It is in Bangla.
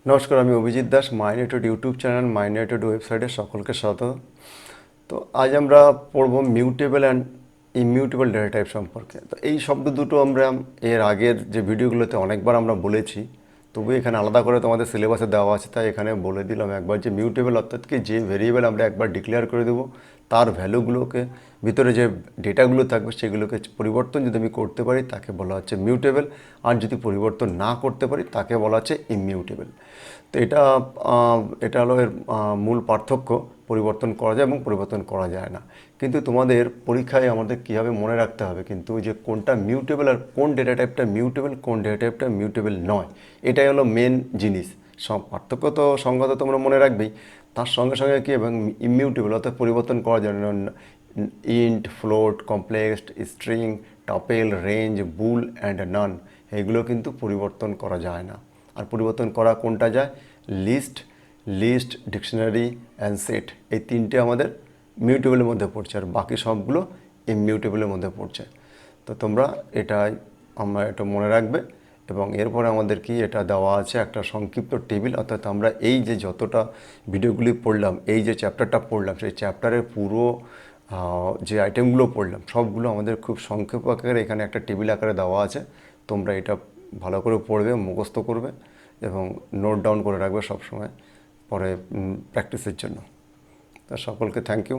নমস্কার, আমি অভিজিৎ দাস। মাইনেটেড ইউটিউব চ্যানেল, মাইনেটেড ওয়েবসাইটে সকলকে স্বাগত। তো আজ আমরা পড়ব mutable and immutable data type সম্পর্কে। তো এই শব্দ দুটো আমরা এর আগের যে ভিডিওগুলোতে অনেকবার আমরা বলেছি, তবু এখানে আলাদা করে তোমাদের সিলেবাসে দেওয়া আছে, তাই এখানে বলে দিলাম একবার যে মিউটেবল অর্থাৎ কি, যে ভেরিয়েবল আমরা একবার ডিক্লেয়ার করে দেবো, তার ভ্যালুগুলোকে, ভিতরে যে ডেটাগুলো থাকবে সেগুলোকে পরিবর্তন যদি আমি করতে পারি তাকে বলা হচ্ছে মিউটেবল, আর যদি পরিবর্তন না করতে পারি তাকে বলা হচ্ছে ইমিউটেবল। তো এটা হলো এর মূল পার্থক্য। পরিবর্তন করা যায় এবং পরিবর্তন করা যায় না। কিন্তু তোমাদের পরীক্ষায় আমাদের কীভাবে মনে রাখতে হবে কিন্তু, যে কোনটা মিউটেবল আর কোন ডেটা টাইপটা মিউটেবল, কোন ডেটা টাইপটা মিউটেবল নয়, এটাই হলো মেন জিনিস। সব পার্থক্য তো সংগত তোমরা মনে রাখবেই, তার সঙ্গে সঙ্গে কি এবং ইমিউটেবল অর্থাৎ পরিবর্তন করা যায় না। Int, float, complex, string, tuple, range, bool and none, এগুলো কিন্তু পরিবর্তন করা যায় না। আর পরিবর্তন করা কোনটা যায়? লিস্ট, ডিকশনারি অ্যান্ড সেট, এই তিনটে আমাদের মিউটেবলের মধ্যে পড়ছে, আর বাকি সবগুলো ইমিউটেবলের মধ্যে পড়ছে। তো তোমরা এটা মনে রাখবে। এবং এরপরে আমাদের কি এটা দেওয়া আছে একটা সংক্ষিপ্ত টেবিল, অর্থাৎ আমরা এই যে যতটা ভিডিওগুলি পড়লাম, এই যে চ্যাপ্টারটা পড়লাম, সেই চ্যাপ্টারের পুরো যে আইটেমগুলো পড়লাম সবগুলো আমাদের খুব সংক্ষেপ আকারে এখানে একটা টেবিল আকারে দেওয়া আছে। তোমরা এটা ভালো করে পড়বে, মুখস্থ করবে এবং নোট ডাউন করে রাখবে সবসময় পরে প্র্যাকটিসের জন্য। তা সকলকে থ্যাংক ইউ।